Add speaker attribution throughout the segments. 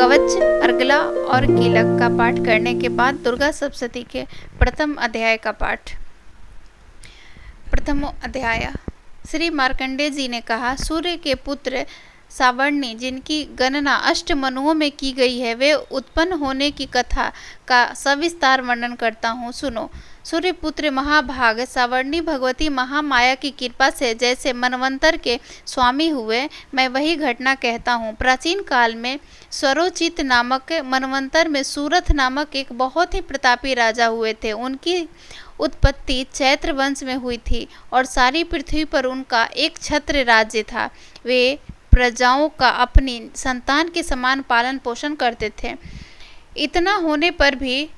Speaker 1: कवच, अर्गला और कीलक का पाठ करने के बाद दुर्गा सप्तशती के प्रथम अध्याय का पाठ। प्रथम अध्याय। श्री मार्कंडेय जी ने कहा, सूर्य के पुत्र सावर्णी, जिनकी गणना अष्ट मनुओं में की गई है, वे उत्पन्न होने की कथा का सविस्तार वर्णन करता हूँ, सुनो। सूर्यपुत्र महाभाग सावर्णी भगवती महामाया की कृपा से जैसे मनवंतर के स्वामी हुए, मैं वही घटना कहता हूँ। प्राचीन काल में स्वरोचित नामक मनवंतर में सूरथ नामक एक बहुत ही प्रतापी राजा हुए थे। उनकी उत्पत्ति चैत्र वंश में हुई थी और सारी पृथ्वी पर उनका एक छत्र राज्य था। वे प्रजाओं का अपनी संतान के समान पालन पोषण करते थे। इतना होने पर भी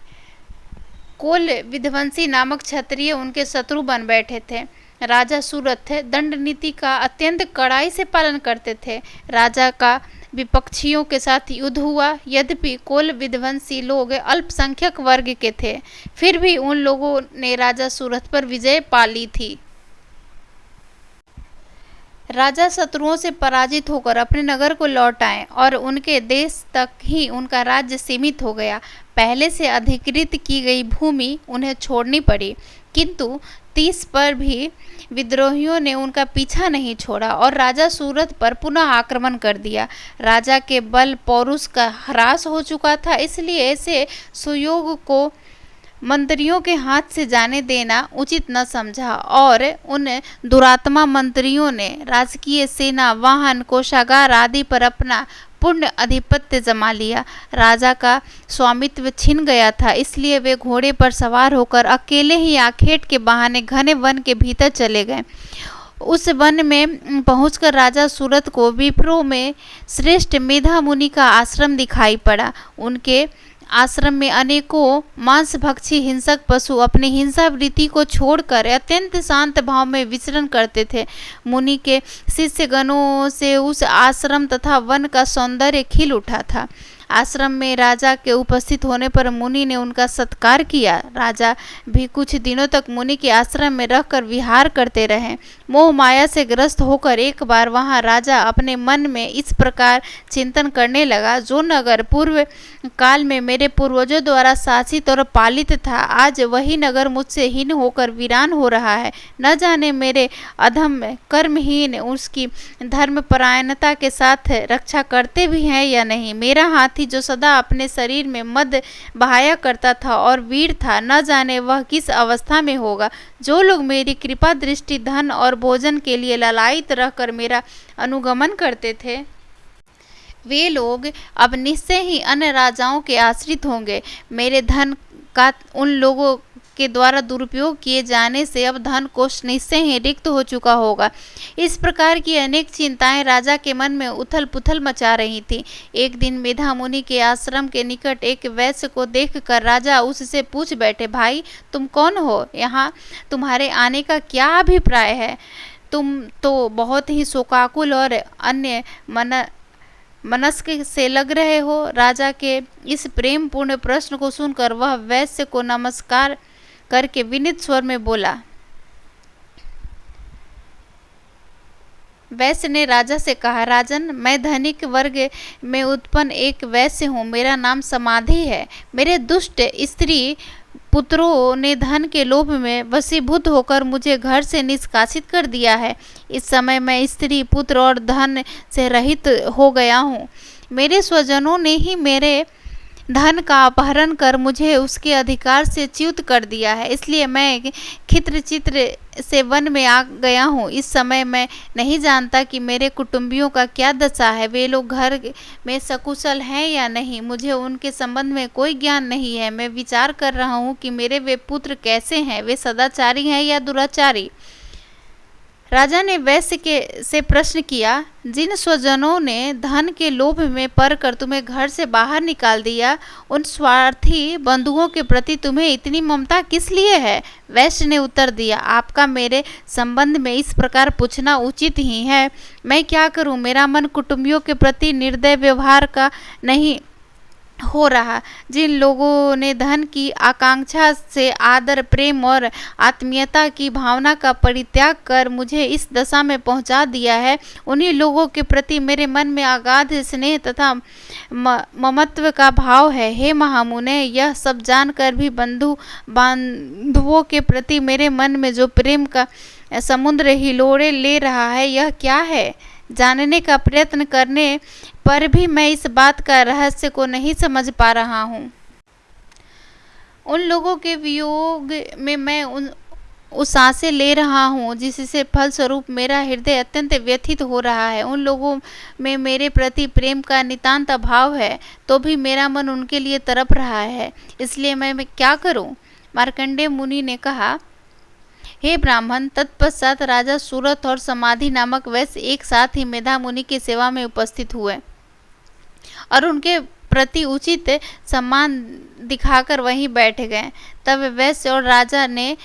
Speaker 1: कोल विध्वंसी नामक क्षत्रिय उनके शत्रु बन बैठे थे। राजा सूरथ दंड नीति का अत्यंत कड़ाई से पालन करते थे। राजा का विपक्षियों के साथ युद्ध हुआ। यद्यपि कोल विध्वंसी लोग अल्पसंख्यक वर्ग के थे, फिर भी उन लोगों ने राजा सूरथ पर विजय पा ली थी। राजा शत्रुओं से पराजित होकर अपने नगर को लौट आए और उनके देश तक ही उनका राज्य सीमित हो गया। पहले से अधिकृत की गई भूमि उन्हें छोड़नी पड़ी, किंतु 30 पर भी विद्रोहियों ने उनका पीछा नहीं छोड़ा और राजा सूरथ पर पुनः आक्रमण कर दिया। राजा के बल पौरुष का ह्रास हो चुका था, इसलिए ऐसे सुयोग को मंत्रियों के हाथ से जाने देना उचित न समझा और उन दुरात्मा मंत्रियों ने राजकीय सेना, वाहन, कोषागार आदि पर अपना पूर्ण आधिपत्य जमा लिया। राजा का स्वामित्व छिन गया था, इसलिए वे घोड़े पर सवार होकर अकेले ही आखेट के बहाने घने वन के भीतर चले गए। उस वन में पहुंचकर राजा सूरथ को विप्रों में श्रेष्ठ मेधा मुनि का आश्रम दिखाई पड़ा। उनके आश्रम में अनेकों मांसभक्षी हिंसक पशु अपनी हिंसा वृत्ति को छोड़कर अत्यंत शांत भाव में विचरण करते थे। मुनि के शिष्यगणों से उस आश्रम तथा वन का सौंदर्य खिल उठा था। आश्रम में राजा के उपस्थित होने पर मुनि ने उनका सत्कार किया। राजा भी कुछ दिनों तक मुनि के आश्रम में रहकर विहार करते रहे। मोह माया से ग्रस्त होकर एक बार वहां राजा अपने मन में इस प्रकार चिंतन करने लगा, जो नगर पूर्व काल में मेरे पूर्वजों द्वारा शासित और पालित था, आज वही नगर मुझसे हीन होकर वीरान हो रहा है। न जाने मेरे अधम कर्महीन उसकी धर्मपरायणता के साथ रक्षा करते भी हैं या नहीं। मेरा हाथी जो सदा अपने शरीर में मद बहाया करता था और वीर था, न जाने वह किस अवस्था में होगा। जो लोग मेरी कृपा दृष्टि, धन और भोजन के लिए लालायित रहकर मेरा अनुगमन करते थे, वे लोग अब निश्चय ही अन्य राजाओं के आश्रित होंगे। मेरे धन का उन लोगों के द्वारा दुरुपयोग किए जाने से अब धन कोष निश्चय ही रिक्त हो चुका होगा। इस प्रकार की अनेक चिंताएं राजा के मन में उथल पुथल मचा रही थी। एक दिन मेधा मुनि के आश्रम के निकट एक वैश्य को देखकर राजा उससे पूछ बैठे, भाई तुम कौन हो? यहाँ तुम्हारे आने का क्या अभिप्राय है? तुम तो बहुत ही शोकाकुल और अन्य मनस्क से लग रहे हो। राजा के इस प्रेम पूर्ण प्रश्न को सुनकर वह वैश्य को नमस्कार करके विनीत स्वर में बोला। वैश्य ने राजा से कहा, राजन, मैं धनिक वर्ग में उत्पन्न एक वैश्य हूँ। मेरा नाम समाधि है। मेरे दुष्ट स्त्री पुत्रों ने धन के लोभ में वशीभूत होकर मुझे घर से निष्कासित कर दिया है। इस समय मैं स्त्री, पुत्र और धन से रहित हो गया हूँ। मेरे स्वजनों ने ही मेरे धन का अपहरण कर मुझे उसके अधिकार से च्युत कर दिया है, इसलिए मैं खित्र चित्र से वन में आ गया हूँ। इस समय मैं नहीं जानता कि मेरे कुटुंबियों का क्या दशा है, वे लोग घर में सकुशल हैं या नहीं। मुझे उनके संबंध में कोई ज्ञान नहीं है। मैं विचार कर रहा हूँ कि मेरे वे पुत्र कैसे हैं, वे सदाचारी हैं या दुराचारी। राजा ने वैश्य से प्रश्न किया, जिन स्वजनों ने धन के लोभ में पड़कर तुम्हें घर से बाहर निकाल दिया, उन स्वार्थी बंधुओं के प्रति तुम्हें इतनी ममता किस लिए है? वैश्य ने उत्तर दिया, आपका मेरे संबंध में इस प्रकार पूछना उचित ही है। मैं क्या करूं? मेरा मन कुटुंबियों के प्रति निर्दय व्यवहार का नहीं हो रहा। जिन लोगों ने धन की आकांक्षा से आदर, प्रेम और आत्मीयता की भावना का परित्याग कर मुझे इस दशा में पहुंचा दिया है, उन्हीं लोगों के प्रति मेरे मन में अगाध स्नेह तथा ममत्व का भाव है। हे महामुने, यह सब जानकर भी बंधु बांधवों के प्रति मेरे मन में जो प्रेम का समुद्र हिलोड़े ले रहा है, यह क्या है? जानने का प्रयत्न करने पर भी मैं इस बात का रहस्य को नहीं समझ पा रहा हूँ। उन लोगों के वियोग में मैं उस आशे ले रहा हूँ जिससे फलस्वरूप मेरा हृदय अत्यंत व्यथित हो रहा है। उन लोगों में मेरे प्रति प्रेम का नितांत अभाव है, तो भी मेरा मन उनके लिए तड़प रहा है। इसलिए मैं क्या करूँ? मार्कंडेय मुनि ने कहा, हे ब्राह्मण, तत्पश्चात राजा सूरत और समाधि नामक वैश्य एक साथ ही मेधा मुनि की सेवा में उपस्थित हुए और उनके प्रति उचित सम्मान दिखाकर वहीं बैठ गए। तब वैश्य और राजा ने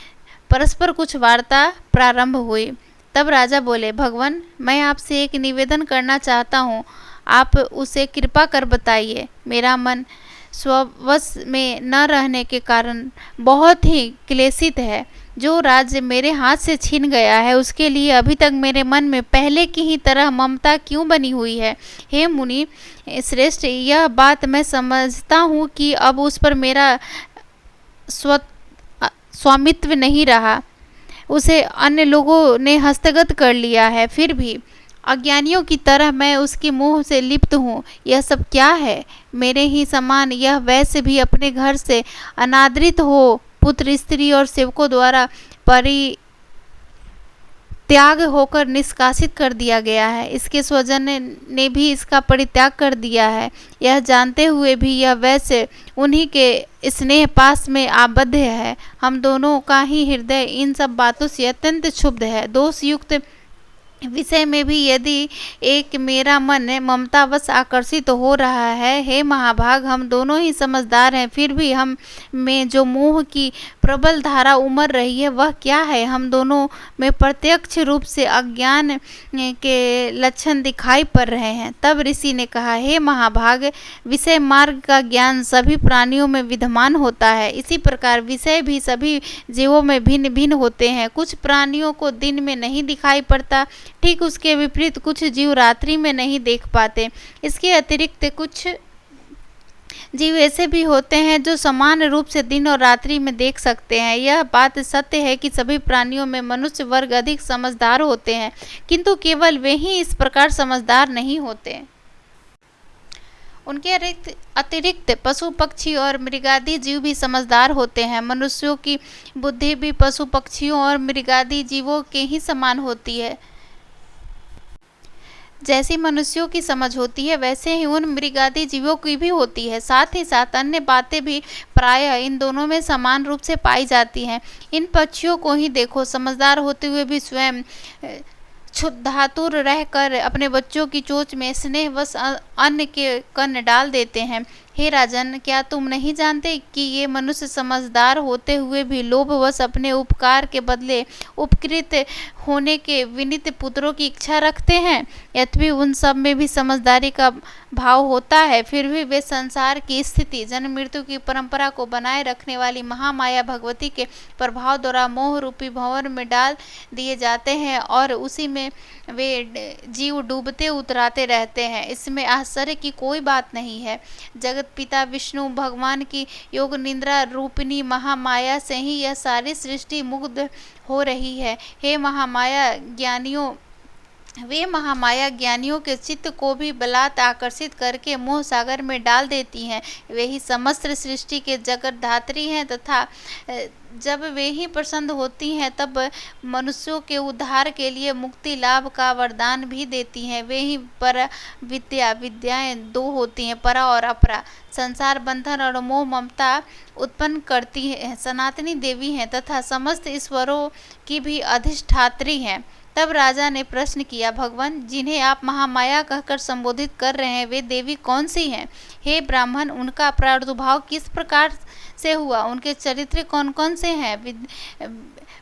Speaker 1: परस्पर कुछ वार्ता प्रारंभ हुई। तब राजा बोले, भगवान, मैं आपसे एक निवेदन करना चाहता हूँ, आप उसे कृपा कर बताइए। मेरा मन स्ववश में न रहने के कारण बहुत ही क्लेशित है। जो राज्य मेरे हाथ से छीन गया है, उसके लिए अभी तक मेरे मन में पहले की ही तरह ममता क्यों बनी हुई है? हे मुनि श्रेष्ठ, यह बात मैं समझता हूँ कि अब उस पर मेरा स्वामित्व नहीं रहा, उसे अन्य लोगों ने हस्तगत कर लिया है। फिर भी अज्ञानियों की तरह मैं उसकी मोह से लिप्त हूँ। यह सब क्या है? मेरे ही समान यह वैसे भी अपने घर से अनादरित हो, पुत्र, स्त्री और सेवकों द्वारा परित्याग होकर निष्कासित कर दिया गया है। इसके स्वजन ने भी इसका परित्याग कर दिया है। यह जानते हुए भी यह वैसे उन्हीं के स्नेह पास में आबद्ध है। हम दोनों का ही हृदय इन सब बातों से अत्यंत क्षुब्ध है। दोष युक्त विषय में भी यदि एक मेरा मन ममतावश आकर्षित हो रहा है। हे महाभाग, हम दोनों ही समझदार हैं, फिर भी हम में जो मोह की प्रबल धारा उमड़ रही है, वह क्या है? हम दोनों में प्रत्यक्ष रूप से अज्ञान के लक्षण दिखाई पड़ रहे हैं। तब ऋषि ने कहा, हे महाभाग, विषय मार्ग का ज्ञान सभी प्राणियों में विद्यमान होता है। इसी प्रकार विषय भी सभी जीवों में भिन्न भिन्न होते हैं। कुछ प्राणियों को दिन में नहीं दिखाई पड़ता, ठीक उसके विपरीत कुछ जीव रात्रि में नहीं देख पाते। इसके अतिरिक्त कुछ जीव ऐसे भी होते हैं जो समान रूप से दिन और रात्रि में देख सकते हैं। यह बात सत्य है कि सभी प्राणियों में मनुष्य वर्ग अधिक समझदार होते हैं, किंतु केवल वे ही इस प्रकार समझदार नहीं होते। उनके अतिरिक्त पशु, पक्षी और मृगादि जीव भी समझदार होते हैं। मनुष्यों की बुद्धि भी पशु, पक्षियों और मृगादि जीवों के ही समान होती है। जैसी मनुष्यों की समझ होती है, वैसे ही उन मृगादि जीवों की भी होती है। साथ ही साथ अन्य बातें भी प्रायः इन दोनों में समान रूप से पाई जाती हैं। इन पक्षियों को ही देखो, समझदार होते हुए भी स्वयं क्षुधातुर रहकर अपने बच्चों की चोंच में स्नेहवश अन्न के कण डाल देते हैं। हे राजन, क्या तुम नहीं जानते कि ये मनुष्य समझदार होते हुए भी लोभवश अपने उपकार के बदले उपकृत होने के विनीत पुत्रों की इच्छा रखते हैं? यद्यपि उन सब में भी समझदारी का भाव होता है, फिर भी वे संसार की स्थिति, जन्म मृत्यु की परंपरा को बनाए रखने वाली महामाया भगवती के प्रभाव द्वारा मोह रूपी भंवर में डाल दिए जाते हैं और उसी में वे जीव डूबते उतराते रहते हैं। इसमें आश्चर्य की कोई बात नहीं है। जगत पिता विष्णु भगवान की योग निद्रा रूपिणी महामाया से ही यह सारी सृष्टि मुग्ध हो रही है। हे महामाया ज्ञानियों, वे महामाया ज्ञानियों के चित्त को भी बलात् आकर्षित करके मोह सागर में डाल देती हैं। वे ही समस्त सृष्टि के जगत धात्री हैं तथा जब वे ही प्रसन्न होती हैं तब मनुष्यों के उद्धार के लिए मुक्ति लाभ का वरदान भी देती हैं। वे ही पर विद्याएं दो होती हैं, परा और अपरा। संसार बंधन और मोह ममता उत्पन्न करती है, सनातनी देवी हैं तथा समस्त ईश्वरों की भी अधिष्ठात्री हैं। तब राजा ने प्रश्न किया, भगवान, जिन्हें आप महामाया कहकर संबोधित कर रहे हैं, वे देवी कौन सी हैं? हे ब्राह्मण, उनका प्रादुर्भाव किस प्रकार से हुआ? उनके चरित्र कौन कौन से हैं?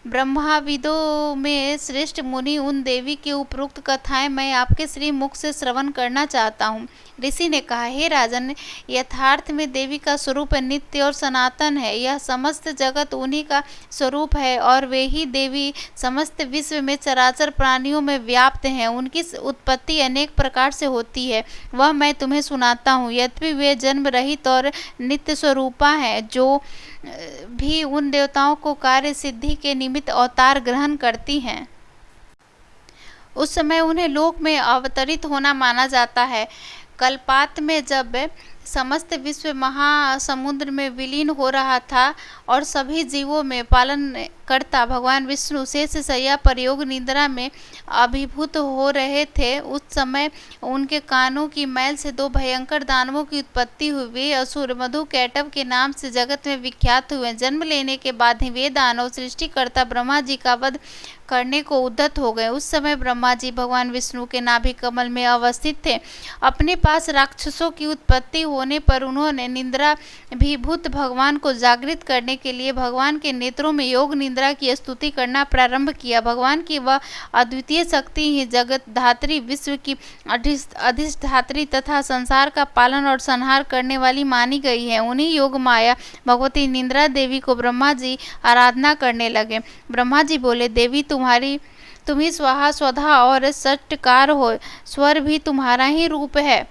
Speaker 1: ब्रह्माविदों में श्रेष्ठ मुनि, उन देवी की उपरोक्त कथाएं मैं आपके श्री मुख से श्रवण करना चाहता हूँ। ऋषि ने कहा, हे राजन, यथार्थ में देवी का स्वरूप नित्य और सनातन है। यह समस्त जगत उन्हीं का स्वरूप है और वे ही देवी समस्त विश्व में चराचर प्राणियों में व्याप्त हैं। उनकी उत्पत्ति अनेक प्रकार से होती है, वह मैं तुम्हें सुनाता हूँ। यद्यपि वे जन्म रहित और नित्य स्वरूपा हैं, जो भी उन देवताओं को कार्य सिद्धि के निमित्त अवतार ग्रहण करती हैं, उस समय उन्हें लोक में अवतरित होना माना जाता है। कल्पात में जब समस्त विश्व महासमुद्र में विलीन हो रहा था और सभी जीवों में पालन करता भगवान विष्णु शेष शय्या पर योग निद्रा में अभिभूत हो रहे थे, उस समय उनके कानों की मैल से दो भयंकर दानवों की उत्पत्ति हुई। वे असुर मधु कैटव के नाम से जगत में विख्यात हुए। जन्म लेने के बाद ही वे दानव सृष्टिकर्ता ब्रह्मा जी का वध करने को उद्यत हो गए। उस समय ब्रह्मा जी भगवान विष्णु के नाभि कमल में अवस्थित थे। अपने पास राक्षसों की उत्पत्ति होने पर उन्होंने निद्रा भीभूत भगवान को जागृत करने के लिए भगवान के नेत्रों में योग निद्रा की स्तुति करना प्रारंभ किया। भगवान की वह अद्वितीय शक्ति ही जगत धात्री, विश्व की अधिष्ठात्री तथा संसार का पालन और संहार करने वाली मानी गई है। उन्हीं योग माया भगवती निद्रा देवी को ब्रह्मा जी आराधना करने लगे। ब्रह्मा जी बोले, देवी तुम्ही स्वाहा स्वधा और षटकार हो, स्वर भी तुम्हारा ही रूप है।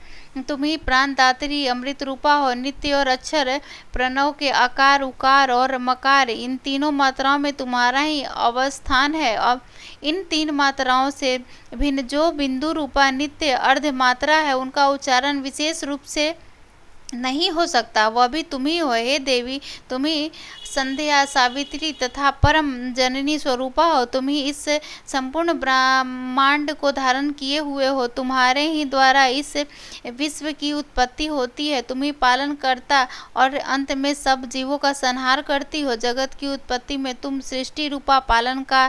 Speaker 1: तुम ही प्राणदात्री अमृत रूपा हो। नित्य और अक्षर प्रणव के आकार, उकार और मकार, इन तीनों मात्राओं में तुम्हारा ही अवस्थान है। अब इन तीन मात्राओं से भिन्न जो बिंदु रूपा नित्य अर्ध मात्रा है, उनका उच्चारण विशेष रूप से नहीं हो सकता, वह भी तुम ही हो। हे देवी, तुम ही संध्या, सावित्री तथा परम जननी स्वरूपा हो। तुम ही इस संपूर्ण ब्रह्मांड को धारण किए हुए हो। तुम्हारे ही द्वारा इस विश्व की उत्पत्ति होती है। तुम ही पालन करता और अंत में सब जीवों का संहार करती हो। जगत की उत्पत्ति में तुम सृष्टि रूपा पालन का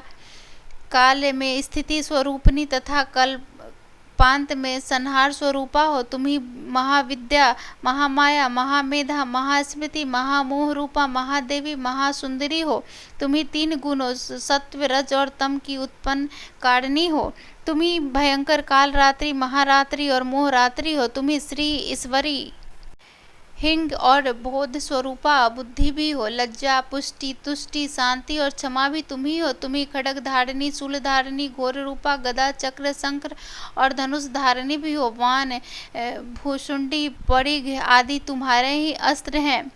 Speaker 1: काल में स्थिति स्वरूपनी तथा कल्पांत में संहार स्वरूपा हो। तुम ही महाविद्या, महामाया, महामेधा, महास्मृति, महामोह रूपा महादेवी, महासुंदरी हो। तुम ही तीन गुणों सत्व, रज और तम की उत्पन्न कारिणी हो। तुम ही भयंकर काल रात्रि, महारात्रि और मोह रात्रि हो। तुम ही श्री ईश्वरी, हिंग और बोध स्वरूपा बुद्धि भी हो। लज्जा, पुष्टि, तुष्टि, शांति और क्षमा भी तुम ही हो। तुम ही खड्ग धारिणी, शूल धारिणी, घोर रूपा, गदा, चक्र, शंख और धनुष धारिणी भी हो। वान, भूषुंडी, परिघ आदि तुम्हारे ही अस्त्र हैं।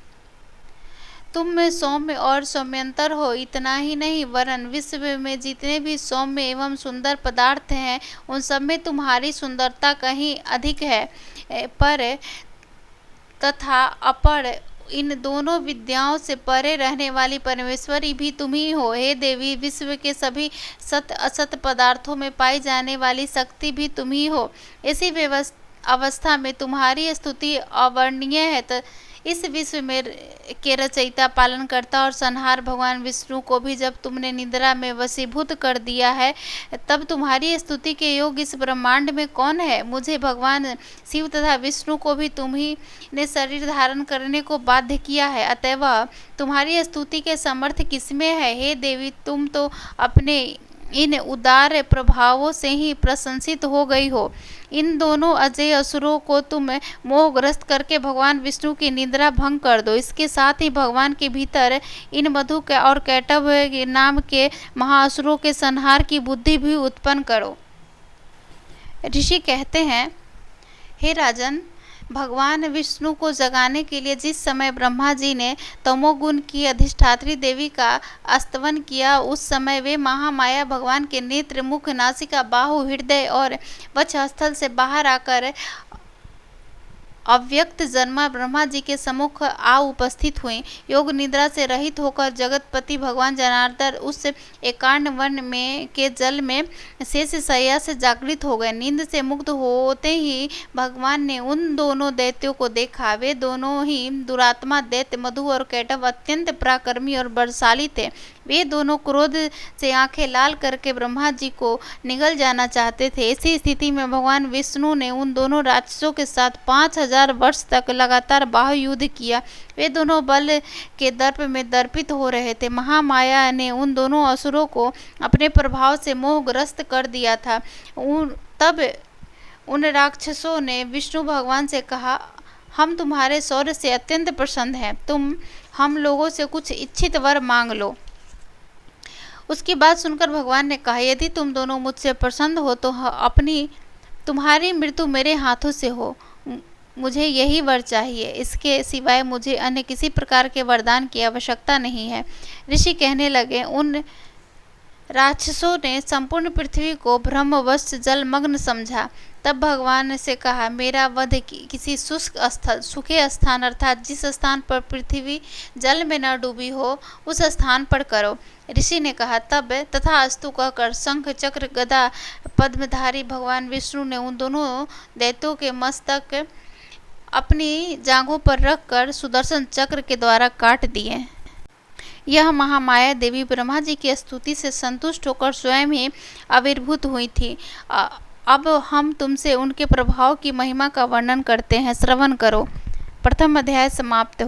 Speaker 1: तुम सौम्य और सौम्यंतर हो। इतना ही नहीं, वरन विश्व में जितने भी सौम्य एवं सुंदर पदार्थ हैं, उन सब में तुम्हारी सुंदरता कहीं अधिक है। पर तथा अपर इन दोनों विद्याओं से परे रहने वाली परमेश्वरी भी तुम ही हो। हे देवी, विश्व के सभी सत असत पदार्थों में पाई जाने वाली शक्ति भी तुम ही हो। इसी अवस्था में तुम्हारी स्तुति अवर्णनीय है। इस विश्व में के रचयिता, पालन करता और संहार भगवान विष्णु को भी जब तुमने निद्रा में वशीभूत कर दिया है, तब तुम्हारी स्तुति के योग इस ब्रह्मांड में कौन है। मुझे भगवान शिव तथा विष्णु को भी तुम ही ने शरीर धारण करने को बाध्य किया है, अतएव तुम्हारी स्तुति के समर्थ किसमें है। हे देवी, तुम तो अपने इन उदार प्रभावों से ही प्रशंसित हो गई हो। इन दोनों अजय असुरों को तुम मोहग्रस्त करके भगवान विष्णु की निद्रा भंग कर दो। इसके साथ ही भगवान के भीतर इन मधु के और कैटव नाम के महाअसुरों के संहार की बुद्धि भी उत्पन्न करो। ऋषि कहते हैं, हे राजन, भगवान विष्णु को जगाने के लिए जिस समय ब्रह्मा जी ने तमोगुण की अधिष्ठात्री देवी का स्तवन किया, उस समय वे महामाया भगवान के नेत्र, मुख, नासिका, बाहु, हृदय और वक्षस्थल से बाहर आकर अव्यक्त जन्मा ब्रह्मा जी के सम्मुख आ उपस्थित हुई। योग निद्रा से रहित होकर जगतपति भगवान जनार्दन उस एकांत वन में के जल में शेष शय्या से जागृत हो गए। नींद से मुक्त होते ही भगवान ने उन दोनों दैत्यों को देखा। वे दोनों ही दुरात्मा दैत्य मधु और कैटव अत्यंत पराक्रमी और बलशाली थे। वे दोनों क्रोध से आंखें लाल करके ब्रह्मा जी को निगल जाना चाहते थे। इसी स्थिति में भगवान विष्णु ने उन दोनों राक्षसों के साथ 5000 वर्ष तक लगातार बाहु युद्ध किया। वे दोनों बल के दर्प में दर्पित हो रहे थे। महामाया ने उन दोनों असुरों को अपने प्रभाव से मोहग्रस्त कर दिया था। तब उन राक्षसों ने विष्णु भगवान से कहा, हम तुम्हारे शौर्य से अत्यंत प्रसन्न हैं, तुम हम लोगों से कुछ इच्छित वर मांग लो। उसकी बात सुनकर भगवान ने कहा, यदि तुम दोनों मुझसे प्रसन्न हो तो तुम्हारी मृत्यु मेरे हाथों से हो। मुझे यही वर चाहिए, इसके सिवाय मुझे अन्य किसी प्रकार के वरदान की आवश्यकता नहीं है। ऋषि कहने लगे, उन राक्षसों ने संपूर्ण पृथ्वी को ब्रह्मवश जलमग्न समझा। तब भगवान से कहा, मेरा वध किसी शुष्क स्थल, सूखे स्थान अर्थात जिस स्थान पर पृथ्वी जल में न डूबी हो, उस स्थान पर करो। ऋषि ने कहा, तब तथास्तु कहकर शंख चक्र गदा पद्मधारी भगवान विष्णु ने उन दोनों दैत्यों के मस्तक अपनी जांघों पर रखकर सुदर्शन चक्र के द्वारा काट दिए। यह महामाया देवी ब्रह्मा जी की स्तुति से संतुष्ट होकर स्वयं ही आविर्भूत हुई थी। अब हम तुमसे उनके प्रभाव की महिमा का वर्णन करते हैं, श्रवण करो। प्रथम अध्याय समाप्त।